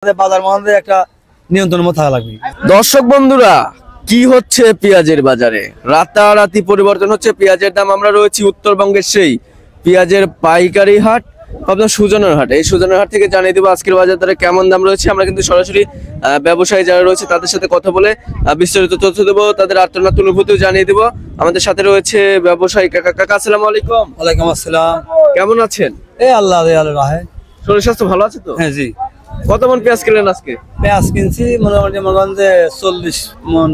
বাজার মধ্যে একটা নিয়ন্ত্রণ থাকা লাগবে। দর্শক বন্ধুরা, কি হচ্ছে পেঁয়াজের বাজারে? রাতারাতি পরিবর্তন হচ্ছে পেঁয়াজের দাম। আমরা রয়েছি উত্তরবঙ্গের সেই পেঁয়াজের পাইকারি হাট, আপনার সুজনের হাট। এই সুজনের হাট থেকে জানিয়ে দেবো আজকের বাজার দরে কেমন দাম রয়েছে। আমরা কিন্তু সরাসরি ব্যবসায়ী যারা রয়েছে তাদের সাথে কথা বলে বিস্তারিত তথ্য দেবো, তাদের আর্তনাদ অনুভূতিও জানিয়ে দেবো। আমাদের সাথে রয়েছে ব্যবসায়ী কাকা। কাকা আসসালামু আলাইকুম। ওয়ালাইকুম আসসালাম। কেমন আছেন? আল্লাহ রাহে। শরীর স্বাস্থ্য ভালো আছে তো? হ্যাঁ জি। কত মন পেঁয়াজ কিনলেন আজকে? পেঁয়াজ কিনছি মোটামুটি 40 মন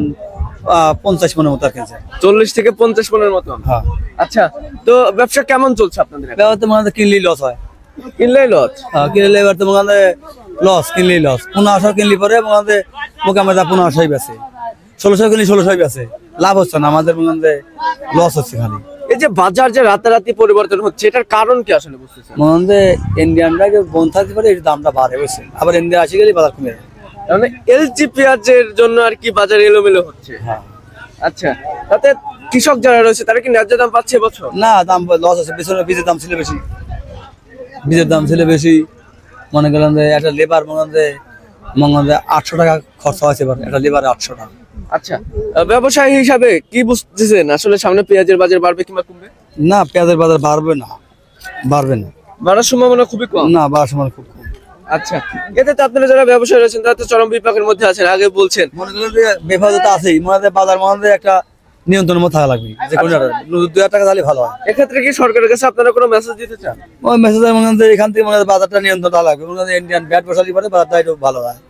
50 মনের মতো কিনছে। 40 থেকে 50 মনের মতো। হ্যাঁ। আচ্ছা, তো ব্যবসা কেমন চলছে আপনাদের? ব্যবসা মনে কিনলেই লস হয়। কিনলেই লস? হ্যাঁ, কিনলে এবার তো মনে লস, কিনলেই লস। 1500 কিনলি পরে মনে মোকামে 1500 বেছে, 1600 কিনলি 1600 বেছে, লাভ হচ্ছে না আমাদের, মনে লস হচ্ছে খালি। এই যে বাজার যে রাতারাতি পরিবর্তন হচ্ছে, এটার কারণ কি আসলে বুঝতেছেন? মনে ইন্ডিয়ানরা বন্ধ থাকতে পারে, এর দামটা বাড়ে বুঝছে, আবার ইন্ডিয়া আসে গেলে বাজার কমে যায়। মানে এলজি পেঁয়াজের জন্য আর কি বাজার এলোমেলো হচ্ছে। হ্যাঁ। আচ্ছা, তাতে কৃষক যারা রয়েছে তারা কি ন্যায্য দাম পাচ্ছে বছর? না, দাম লস আছে। পিছনে বীজের দাম ছিল বেশি, বীজের দাম ছিল বেশি। মনে করেন যে একটা লেবার মনে 800 টাকা খরচা হয়েছে, এবার একটা লেবারে 800 টাকা। আচ্ছা, ব্যবসায়ী হিসাবে কি বুঝতেছেন আসলে সামনে পেঁয়াজের বাজার বাড়বে কিংবা কমবে? না, পেঁয়াজের বাজার বাড়বে না। বাড়ার সম্ভাবনা খুবই কম। না, বাড়ার সময় খুব কম। আচ্ছা, এতে তো আপনারা যারা ব্যবসায়ী রয়েছেন তারা তো চরম বিপাকের মধ্যে আছেন। আগে বলছেন মনে করেন যে বেফাজত আছেই, বাজার মধ্যে একটা নিয়ন্ত্রণ থাকা লাগবে। যে কোনো 2 টাকা তাহলে ভালো হয়। এক্ষেত্রে কি সরকারের কাছে আপনারা কোনো মেসেজ দিতে চান? ওই মেসেজের মধ্যে এখান থেকে বাজারটা নিয়ন্ত্রণ থাকা লাগবে। ইন্ডিয়ান ব্যাট বসালি পরে বাজারটা একটু ভালো হয়।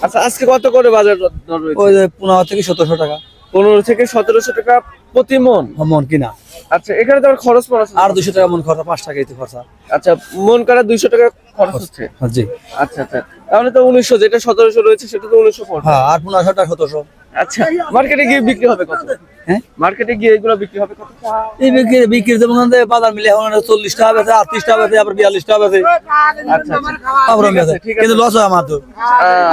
আচ্ছা, আজকে কত করে বাজার দর রয়েছে? ওই যে 15 থেকে 1700 টাকা। 15 থেকে 1700 টাকা প্রতি মন। মন কিনা। আচ্ছা, এখানে তো খরচ পড়া আর 200 টাকা মন খরচা, 5 টাকা এই খরচা। আচ্ছা, মন কাটা 200 টাকা খরচ হচ্ছে। জি। আচ্ছা আচ্ছা, তাহলে তো 1900, যেটা 1700 রয়েছে সেটা তো 1900 পড়বে। হ্যাঁ, আর 1500 টাকা 1700। আচ্ছা, মার্কেটে গিয়ে বিক্রি হবে কত? হ্যাঁ, মার্কেটে গিয়ে এগুলো বিক্রি হবে কত? এই বিক্রি যেমন বাজার মিলে এখন 40 টাকা বেচে, 38 টাকা বেচে, আবার 42 টাকা বেচে। আচ্ছা আচ্ছা, কিন্তু লস হয় আমার তো।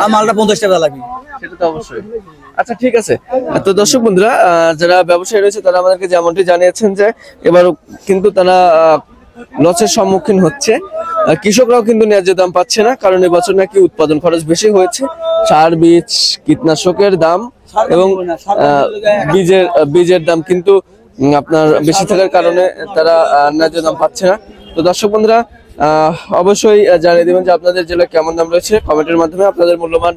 আর মালটা 50 টাকা লাগবে। সেটা তো অবশ্যই। আচ্ছা, ঠিক আছে। তো দর্শক বন্ধুরা, যারা ব্যবসায়ী রয়েছে তারা আমাদেরকে যেমনটি জানিয়েছেন যে এবার কিন্তু তারা লসের সম্মুখীন হচ্ছে। কৃষকরাও কিন্তু ন্যায্য দাম পাচ্ছে না, কারণ এবছর নাকি উৎপাদন খরচ বেশি হয়েছে। সার, বীজ, কীটনাশকের দাম এবং বীজের দাম কিন্তু আপনার বেশি থাকার কারণে তারা ন্যায্য দাম পাচ্ছে না। তো দর্শক বন্ধুরা, অবশ্যই জানিয়ে দেবেন যে আপনাদের জেলায় কেমন দাম রয়েছে। কমেন্টের মাধ্যমে আপনাদের মূল্যবান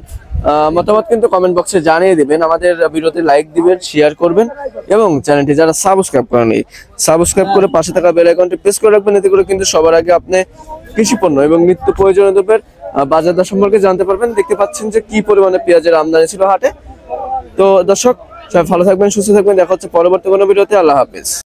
মতামত কিন্তু কমেন্ট বক্সে জানিয়ে দিবেন। আমাদের ভিডিওতে লাইক দিবেন, শেয়ার করবেন এবং চ্যানেলটি যারা সাবস্ক্রাইব করেননি সাবস্ক্রাইব করে পাশে থাকা বেল আইকনটি প্রেস করে রাখবেন। এতে করে কিন্তু সবার আগে আপনি কৃষি পণ্য এবং নিত্য প্রয়োজনীয় দ্রব্যের বাজার দর সম্পর্কে জানতে পারবেন। দেখতে পাচ্ছেন যে কি পরিমাণে পেঁয়াজের আমদানি ছিল হাটে। তো দর্শক, সবাই ভালো থাকবেন, সুস্থ থাকবেন। দেখা হচ্ছে পরবর্তী কোনো ভিডিওতে। আল্লাহ হাফেজ।